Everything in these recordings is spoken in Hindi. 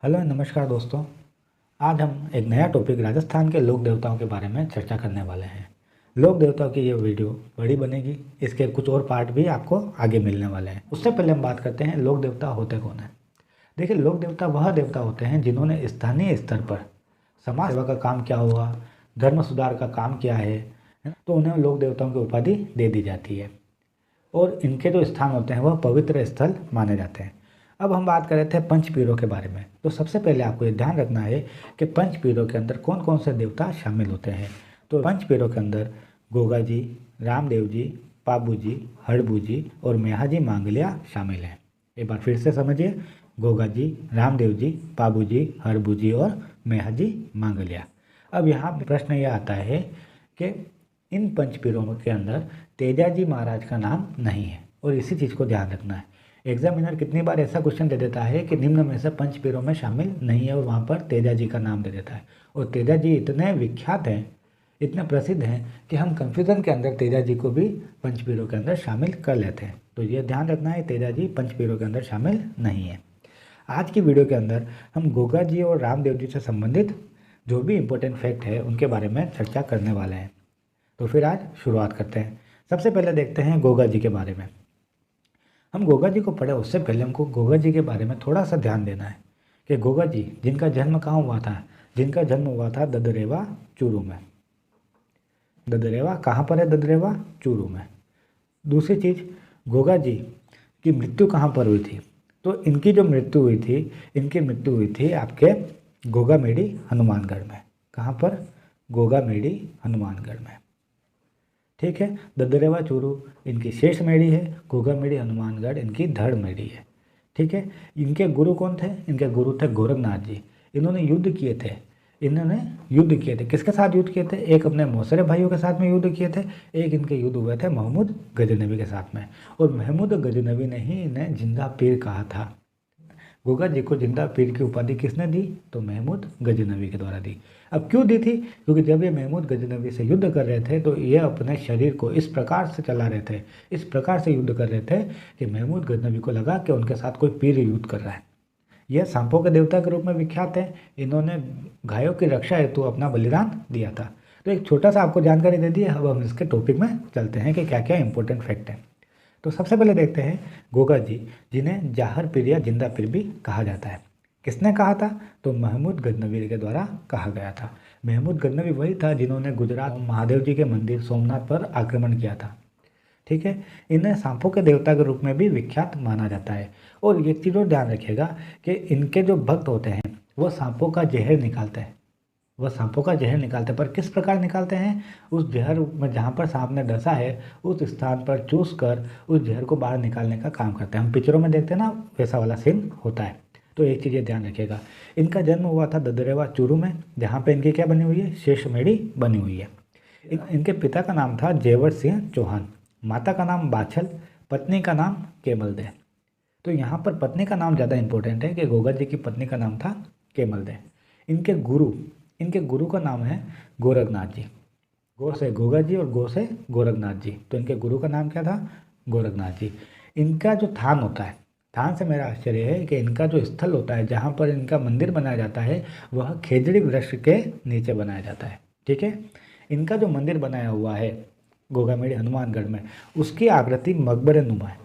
हेलो नमस्कार दोस्तों। आज हम एक नया टॉपिक राजस्थान के लोक देवताओं के बारे में चर्चा करने वाले हैं। लोक देवताओं की ये वीडियो बड़ी बनेगी, इसके कुछ और पार्ट भी आपको आगे मिलने वाले हैं। उससे पहले हम बात करते हैं लोक देवता होते कौन हैं। देखिए, लोक देवता वह देवता होते हैं जिन्होंने स्थानीय स्तर पर समाज सेवा का काम किया हुआ, धर्म सुधार का काम किया है, तो उन्हें लोक देवताओं की उपाधि दे दी जाती है और इनके जो स्थान होते हैं वह पवित्र स्थल माने जाते हैं। अब हम बात कर रहे थे पंचपीरों के बारे में। तो सबसे पहले आपको ये ध्यान रखना है कि पंचपीरों के अंदर कौन कौन से देवता शामिल होते हैं। तो पंचपीरों के अंदर गोगा जी, रामदेव जी, पाबू जी, हड़बू जी और मेहाजी मांगलिया शामिल हैं। एक बार फिर से समझिए, गोगा जी, रामदेव जी, पाबू जी, हड़बू जी और मेहाजी मांगलिया। अब यहाँ प्रश्न यह आता है कि इन पंचपीरों के अंदर तेजाजी महाराज का नाम नहीं है, और इसी चीज़ को ध्यान रखना है। एग्जामिनर कितनी बार ऐसा क्वेश्चन दे देता है कि निम्न में से पंचपीरों में शामिल नहीं है और वहाँ पर तेजाजी का नाम दे देता है। और तेजाजी इतने विख्यात हैं, इतने प्रसिद्ध हैं कि हम कन्फ्यूज़न के अंदर तेजाजी को भी पंचपीरों के अंदर शामिल कर लेते हैं। तो ये ध्यान रखना है, तेजाजी पंचपीरों के अंदर शामिल नहीं है। आज की वीडियो के अंदर हम गोगा जी और रामदेव जी से संबंधित जो भी इम्पोर्टेंट फैक्ट है उनके बारे में चर्चा करने वाले हैं। तो फिर आज शुरुआत करते हैं। सबसे पहले देखते हैं गोगा जी के बारे में। हम गोगा जी को पढ़े उससे पहले हमको गोगा जी के बारे में थोड़ा सा ध्यान देना है कि गोगा जी जिनका जन्म कहाँ हुआ था। जिनका जन्म हुआ था ददरेवा चूरू में। ददरेवा कहाँ पर है? ददरेवा चूरू में। दूसरी चीज़, गोगा जी की मृत्यु कहाँ पर हुई थी? तो इनकी जो मृत्यु हुई थी, इनकी मृत्यु हुई थी आपके गोगामेड़ी हनुमानगढ़ में। कहाँ पर? गोगामेड़ी हनुमानगढ़ में। ठीक है, ददरेवा चूरू इनकी शेष मेड़ी है, गोगामेड़ी हनुमानगढ़ इनकी धड़ मेड़ी है। ठीक है, इनके गुरु कौन थे? इनके गुरु थे गोरखनाथ जी। इन्होंने युद्ध किए थे। इन्होंने युद्ध किए थे, किसके साथ युद्ध किए थे? एक अपने मौसेरे भाइयों के साथ में युद्ध किए थे, एक इनके युद्ध हुए थे महमूद गजनबी के साथ में। और महमूद गजनबी ने ही इन्हें जिंदा पीर कहा था। गोगा जी को जिंदा पीर की उपाधि किसने दी? तो महमूद गजनबी के द्वारा दी। अब क्यों दी थी? क्योंकि जब ये महमूद गजनबी से युद्ध कर रहे थे तो ये अपने शरीर को इस प्रकार से चला रहे थे, इस प्रकार से युद्ध कर रहे थे कि महमूद गजनबी को लगा कि उनके साथ कोई पीर युद्ध कर रहा है। यह सांपों के देवता के रूप में विख्यात है। इन्होंने गायों की रक्षा हेतु अपना बलिदान दिया था। तो एक छोटा सा आपको जानकारी दे दी है। अब हम इसके टॉपिक में चलते हैं कि क्या क्या इंपॉर्टेंट फैक्ट है। तो सबसे पहले देखते हैं गोगा जी, जिन्हें जाहर पीर या जिंदा पीर भी कहा जाता है। किसने कहा था? तो महमूद गजनवी के द्वारा कहा गया था। महमूद गजनवी वही था जिन्होंने गुजरात महादेव जी के मंदिर सोमनाथ पर आक्रमण किया था। ठीक है, इन्हें सांपों के देवता के रूप में भी विख्यात माना जाता है। और एक चीज़ और ध्यान रखिएगा कि इनके जो भक्त होते हैं वो सांपों का जहर निकालते हैं। वह सांपों का जहर निकालते हैं, पर किस प्रकार निकालते हैं? उस जहर में जहाँ पर सांप ने डसा है उस स्थान पर चूस कर उस जहर को बाहर निकालने का काम करते हैं। हम पिक्चरों में देखते हैं ना, वैसा वाला सीन होता है। तो एक चीज़ ये ध्यान रखिएगा, इनका जन्म हुआ था ददरेवा चूरू में, जहाँ पे इनकी क्या बनी हुई है? शेषमेड़ी बनी हुई है। इनके पिता का नाम था जेवर सिंह चौहान, माता का नाम बाछल, पत्नी का नाम केमल दे। तो यहाँ पर पत्नी का नाम ज़्यादा इंपॉर्टेंट है कि गोगा जी की पत्नी का नाम था केमल दे। इनके गुरु का नाम है गोरखनाथ जी। गो से गोगा जी और गो से गोरखनाथ जी। तो इनके गुरु का नाम क्या था? गोरखनाथ जी। इनका जो थान होता है, थान से मेरा आश्चर्य है कि इनका जो स्थल होता है जहाँ पर इनका मंदिर बनाया जाता है वह खेजड़ी वृक्ष के नीचे बनाया जाता है। ठीक है, इनका जो मंदिर बनाया हुआ है गोगामेड़ी हनुमानगढ़ में, उसकी आकृति मकबरे नुमा है।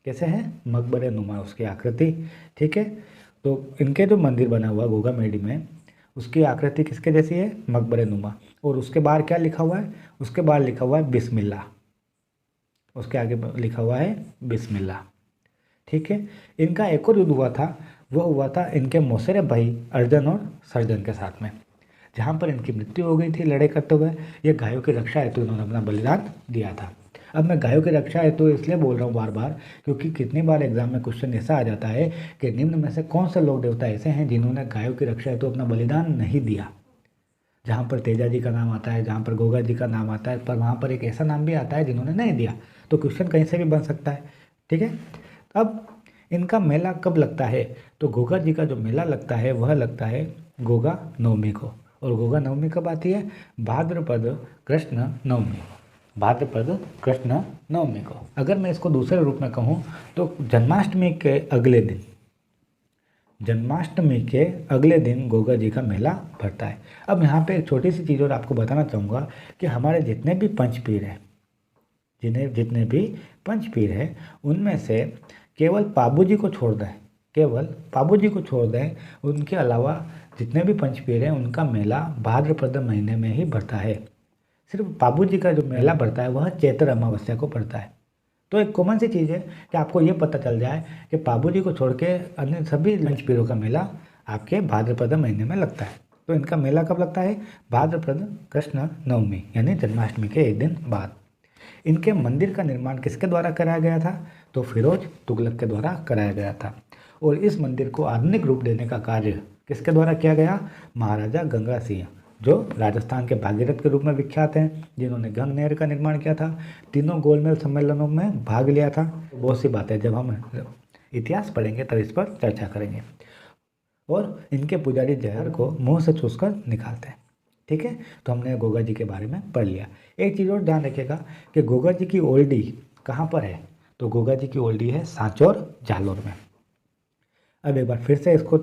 कैसे है? मकबरे नुमा उसकी आकृति। ठीक है, तो इनके जो मंदिर बना हुआ गोगामेड़ी में उसकी आकृति किसके जैसी है? मकबरे नुमा। और उसके बाहर क्या लिखा हुआ है? उसके बाहर लिखा हुआ है बिस्मिल्लाह। उसके आगे लिखा हुआ है बिस्मिल्लाह। ठीक है, इनका एक और युद्ध हुआ था, वो हुआ था इनके मौसेरे भाई अर्जन और सर्जन के साथ में, जहाँ पर इनकी मृत्यु हो गई थी लड़ाई करते हुए। ये गायों की रक्षा हेतु इन्होंने अपना बलिदान दिया था। अब मैं गायों की रक्षा हेतु इसलिए बोल रहा हूँ बार बार, क्योंकि कितनी बार एग्जाम में क्वेश्चन ऐसा आ जाता है कि निम्न में से कौन से लोक देवता ऐसे हैं जिन्होंने गायों की रक्षा हेतु अपना बलिदान नहीं दिया। जहाँ पर तेजा जी का नाम आता है, जहाँ पर गोगा जी का नाम आता है, पर वहाँ पर एक ऐसा नाम भी आता है जिन्होंने नहीं दिया। तो क्वेश्चन कहीं से भी बन सकता है। ठीक है, अब इनका मेला कब लगता है? तो गोगा जी का जो मेला लगता है वह लगता है गोगा नवमी को। और गोगा नवमी कब आती है? भाद्रपद कृष्ण नवमी। भाद्रपद कृष्ण नवमी को। अगर मैं इसको दूसरे रूप में कहूँ तो जन्माष्टमी के अगले दिन, जन्माष्टमी के अगले दिन गोगा जी का मेला भरता है। अब यहाँ पे एक छोटी सी चीज़ और आपको बताना चाहूँगा कि हमारे जितने भी पंचपीर हैं, जितने भी पंचपीर हैं, उनमें से केवल पाबू जी को छोड़ दें, केवल पाबू जी को छोड़ दें, उनके अलावा जितने भी पंचपीर हैं उनका मेला भाद्रपद महीने में ही भरता है। सिर्फ पाबू जी का जो मेला भरता है वह चैत्र अमावस्या को पड़ता है। तो एक कॉमन सी चीज़ है कि आपको ये पता चल जाए कि पाबू जी को छोड़ के अन्य सभी पंचपीरों का मेला आपके भाद्रपद महीने में लगता है। तो इनका मेला कब लगता है? भाद्रपद कृष्ण नवमी यानी जन्माष्टमी के एक दिन बाद। इनके मंदिर का निर्माण किसके द्वारा कराया गया था? तो फिरोज तुगलक के द्वारा कराया गया था। और इस मंदिर को आधुनिक रूप देने का कार्य किसके द्वारा किया गया? महाराजा गंगा सिंह, जो राजस्थान के भागीरथ के रूप में विख्यात हैं, जिन्होंने गंग नहर का निर्माण किया था, तीनों गोलमेल सम्मेलनों में भाग लिया था। बहुत सी बातें जब हम इतिहास पढ़ेंगे तब इस पर चर्चा करेंगे। और इनके पुजारी जहर को मुंह से चूसकर निकालते हैं। ठीक है, तो हमने गोगा जी के बारे में पढ़ लिया। एक चीज़ और ध्यान रखिएगा कि गोगा जी की ओल्डी कहाँ पर है? तो गोगा जी की ओल्डी है सांचौर जालोर में। अब एक बार फिर से इसको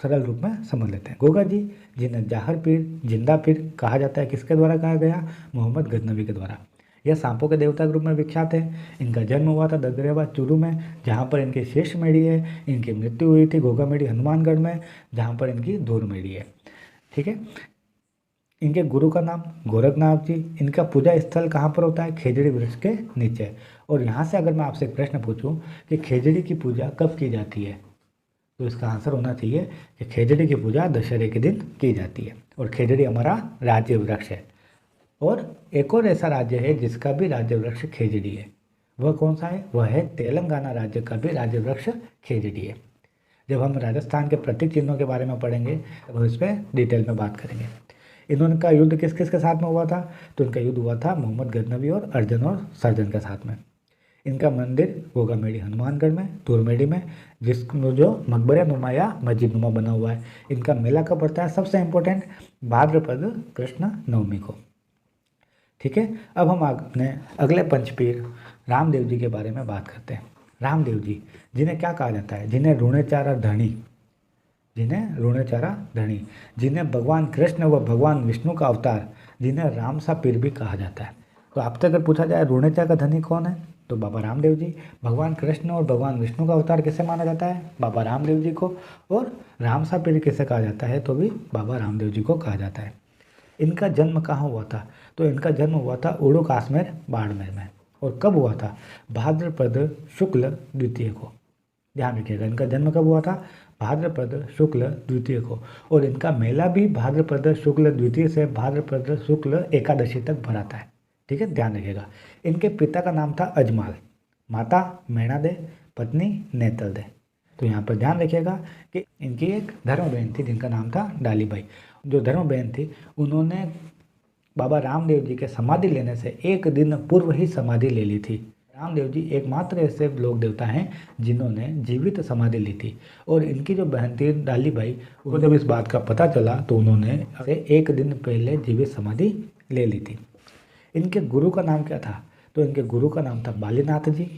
सरल रूप में समझ लेते हैं। गोगा जी जिन्हें जाहर पीर, जिंदा पीर कहा जाता है, किसके द्वारा कहा गया? मोहम्मद गजनवी के द्वारा। यह सांपों के देवता के रूप में विख्यात है। इनका जन्म हुआ था ददरेवा चूरू में, जहाँ पर इनकी शेष मेढ़ी है। इनकी मृत्यु हुई थी गोगा मेढ़ी हनुमानगढ़ में, जहाँ पर इनकी धूर मेढ़ी है। ठीक है, इनके गुरु का नाम गोरखनाथ जी। इनका पूजा स्थल कहाँ पर होता है? खेजड़ी वृक्ष के नीचे। और यहाँ से अगर मैं आपसे एक प्रश्न पूछूं कि खेजड़ी की पूजा कब की जाती है, तो इसका आंसर होना चाहिए कि खेजड़ी की पूजा दशहरे के दिन की जाती है। और खेजड़ी हमारा राज्य वृक्ष है। और एक और ऐसा राज्य है जिसका भी राज्य वृक्ष खेजड़ी है। वह कौन सा है? वह है तेलंगाना राज्य का भी राज्य वृक्ष खेजड़ी है। जब हम राजस्थान के प्रतीक चिन्हों के बारे में पढ़ेंगे तब हम इस पर डिटेल में बात करेंगे। इन्होंने का युद्ध किस किस के साथ में हुआ था? तो इनका युद्ध हुआ था मोहम्मद गजनवी और अर्जन और सर्जन के साथ में। इनका मंदिर गोगा मेढ़ी हनुमानगढ़ में, दूरमेढ़ी में, जिसको जो मकबरा नुमा या मस्जिद नुमा बना हुआ है। इनका मेला कब पड़ता है? सबसे इम्पोर्टेंट भाद्रपद कृष्ण नवमी को। ठीक है, अब हम अपने अगले पंचपीर रामदेव जी के बारे में बात करते हैं। रामदेव जी जिन्हें क्या कहा जाता है? जिन्हें ऋणेचारा धनी, जिन्हें ऋणेचारा धनी, जिन्हें भगवान कृष्ण व भगवान विष्णु का अवतार, जिन्हें राम सा पीर भी कहा जाता है। तो आपसे अगर पूछा जाए ऋणेचारा का धनी कौन है, तो बाबा रामदेव जी। भगवान कृष्ण और भगवान विष्णु का अवतार किसे माना जाता है? बाबा रामदेव जी को। और राम सा पीर किसे कहा जाता है? तो भी बाबा रामदेव जी को कहा जाता है। इनका जन्म कहाँ हुआ था? तो इनका जन्म हुआ था उड़ू काश्मीर बाड़मेर में। और कब हुआ था? भाद्रपद शुक्ल द्वितीय को। ध्यान रखिएगा, इनका जन्म कब हुआ था? भाद्रपद शुक्ल द्वितीय को। और इनका मेला भी भाद्रपद शुक्ल द्वितीय से भाद्रपद शुक्ल एकादशी तक भराता है। ठीक है, ध्यान रखिएगा। इनके पिता का नाम था अजमाल, माता मैणा दे, पत्नी नेतल दे। तो यहाँ पर ध्यान रखिएगा कि इनकी एक धर्म बहन थी जिनका नाम था डालीबाई। जो धर्म बहन थी उन्होंने बाबा रामदेव जी के समाधि लेने से एक दिन पूर्व ही समाधि ले ली थी। रामदेव जी एकमात्र ऐसे लोक देवता हैं जिन्होंने जीवित समाधि ली थी। और इनकी जो बहन थी डालीबाई, उनको जब इस बात का पता चला तो उन्होंने एक दिन पहले जीवित समाधि ले ली थी। इनके गुरु का नाम क्या था? तो इनके गुरु का नाम था बालीनाथ जी।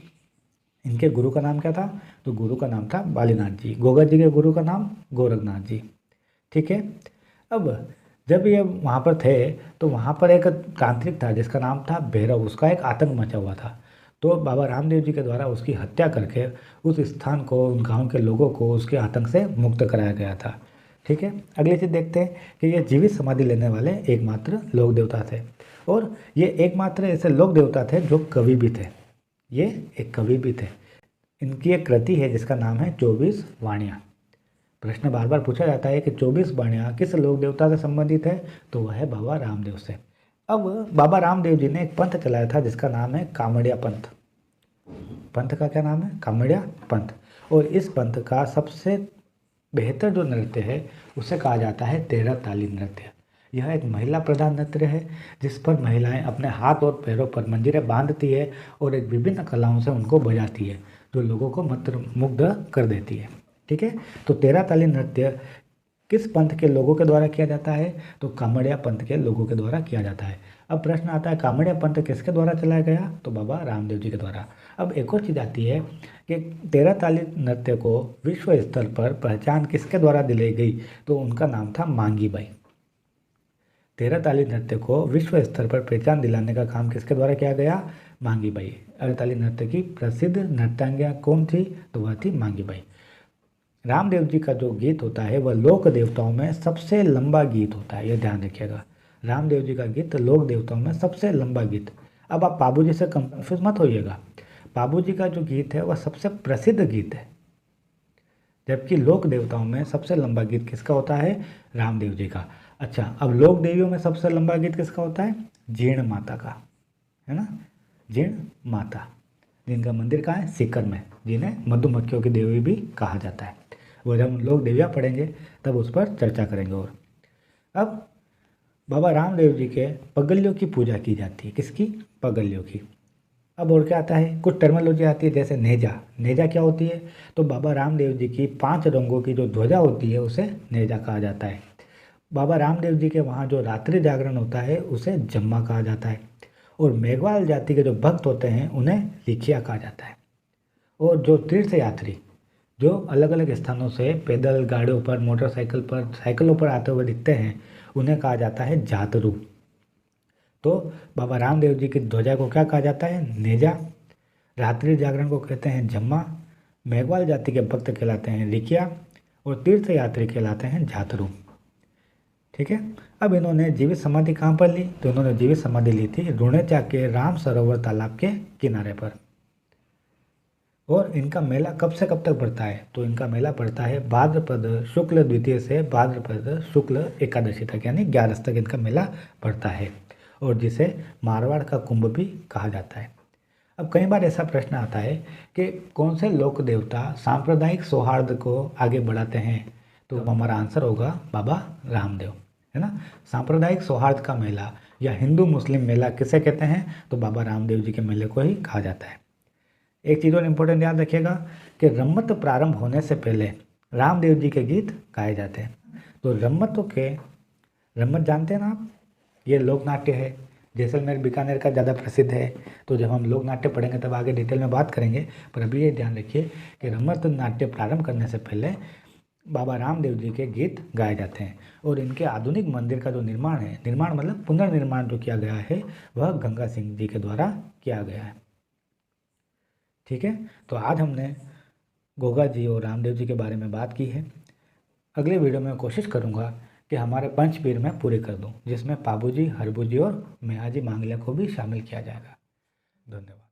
इनके गुरु का नाम क्या था? तो गुरु का नाम था बालीनाथ जी। गोगा जी के गुरु का नाम गोरखनाथ जी। ठीक है, अब जब ये वहाँ पर थे तो वहाँ पर एक तांत्रिक था जिसका नाम था भैरव। उसका एक आतंक मचा हुआ था। तो बाबा रामदेव जी के द्वारा उसकी हत्या करके उस स्थान को, उन गांव के लोगों को उसके आतंक से मुक्त कराया गया था। ठीक है, अगली चीज़ देखते हैं कि ये जीवित समाधि लेने वाले एकमात्र लोक देवता थे। और ये एकमात्र ऐसे लोक देवता थे जो कवि भी थे। ये एक कवि भी थे। इनकी एक कृति है जिसका नाम है 24 वाणियाँ। प्रश्न बार बार पूछा जाता है कि 24 वाणियाँ किस लोक देवता से संबंधित है? तो वह है बाबा रामदेव से। अब बाबा रामदेव जी ने एक पंथ चलाया था जिसका नाम है कामड़िया पंथ। पंथ का क्या नाम है? कामड़िया पंथ। और इस पंथ का सबसे बेहतर जो नृत्य है उसे कहा जाता है 13 ताली नृत्य। यह एक महिला प्रधान नृत्य है जिस पर महिलाएं अपने हाथ और पैरों पर मंजीरें बांधती है और एक विभिन्न कलाओं से उनको बजाती है जो लोगों को मंत्रमुग्ध कर देती है। ठीक है, तो 13 ताली नृत्य किस पंथ के लोगों के द्वारा किया जाता है? तो कामड़िया पंथ के लोगों के द्वारा किया जाता है। अब प्रश्न आता है कामड़िया पंथ किसके द्वारा चलाया गया? तो बाबा रामदेव जी के द्वारा। अब एक और चीज़ आती है कि 13 ताली नृत्य को विश्व स्तर पर पहचान किसके द्वारा दिलाई गई, तो उनका नाम था मांगी बाई। 13 ताली नृत्य को विश्व स्तर पर पहचान दिलाने का काम किसके द्वारा किया गया, मांगी बाई। 13 ताली नृत्य की प्रसिद्ध नर्तकिया कौन थी, तो वह थी मांगी बाई। रामदेव जी का जो गीत होता है वह लोक देवताओं में सबसे लंबा गीत होता है, यह ध्यान रखिएगा। रामदेव जी का गीत लोक देवताओं में सबसे लंबा गीत। अब आप बाबू जी से कंफ्यूज मत होइएगा, बाबू जी का जो गीत है वह सबसे प्रसिद्ध गीत है, जबकि लोक देवताओं में सबसे लंबा गीत किसका होता है, रामदेव जी का। अच्छा, अब लोक देवियों में सबसे लंबा गीत किसका होता है, जीर्ण माता का, है ना, जीर्ण माता, जिनका मंदिर कहाँ है, सीकर में, जिन्हें मधुमक्खियों की देवी भी कहा जाता है। वो जब हम लोग देवियाँ पढ़ेंगे तब उस पर चर्चा करेंगे। और अब बाबा रामदेव जी के पगलियों की पूजा की जाती है, किसकी, पगलियों की। अब और क्या आता है, कुछ टर्मिनोलॉजी आती है, जैसे नेजा। नेजा क्या होती है, तो बाबा रामदेव जी की 5 रंगों की जो ध्वजा होती है उसे नेजा कहा जाता है। बाबा रामदेव जी के वहाँ जो रात्रि जागरण होता है उसे जम्मा कहा जाता है। और मेघवाल जाति के जो भक्त होते हैं उन्हें लिखिया कहा जाता है। और जो तीर्थ यात्री जो अलग अलग स्थानों से पैदल, गाड़ियों पर, मोटरसाइकिल पर, साइकिलों पर आते हुए दिखते हैं उन्हें कहा जाता है जातरू। तो बाबा रामदेव जी की ध्वजा को क्या कहा जाता है, नेजा। रात्रि जागरण को कहते हैं जम्मा। मेघवाल जाति के भक्त कहलाते हैं लिखिया। और तीर्थ यात्री कहलाते हैं जातरू। ठीक है। अब इन्होंने जीवित समाधि कहाँ पर ली, तो इन्होंने जीवित समाधि ली थी रुणेचा के राम सरोवर तालाब के किनारे पर। और इनका मेला कब से कब तक पड़ता है, तो इनका मेला पड़ता है भाद्रपद शुक्ल द्वितीय से भाद्रपद शुक्ल एकादशी तक, यानी 11 तक इनका मेला पड़ता है। और जिसे मारवाड़ का कुंभ भी कहा जाता है। अब कई बार ऐसा प्रश्न आता है कि कौन से लोक देवता सांप्रदायिक सौहार्द को आगे बढ़ाते हैं, तो हमारा आंसर होगा बाबा रामदेव, है ना। सांप्रदायिक सौहार्द का मेला या हिंदू मुस्लिम मेला किसे कहते हैं, तो बाबा रामदेव जी के मेले को ही कहा जाता है। एक चीज़ और इम्पोर्टेंट याद रखिएगा कि रम्मत प्रारंभ होने से पहले रामदेव जी के गीत गाए जाते हैं। तो रम्मत जानते हैं ना आप, ये लोक नाट्य है, जैसलमेर बीकानेर का ज़्यादा प्रसिद्ध है। तो जब हम लोक नाट्य पढ़ेंगे तब आगे डिटेल में बात करेंगे, पर अभी ये ध्यान रखिए कि रम्मत नाट्य प्रारंभ करने से पहले बाबा रामदेव जी के गीत गाए जाते हैं। और इनके आधुनिक मंदिर का जो निर्माण है, निर्माण मतलब पुनर्निर्माण जो किया गया है, वह गंगा सिंह जी के द्वारा किया गया है। ठीक है। तो आज हमने गोगा जी और रामदेव जी के बारे में बात की है। अगले वीडियो में कोशिश करूँगा कि हमारे पंचपीर में पूरे कर दूँ, जिसमें पाबू जी, हरबू जी और मेहा जी मांगलिया को भी शामिल किया जाएगा। धन्यवाद।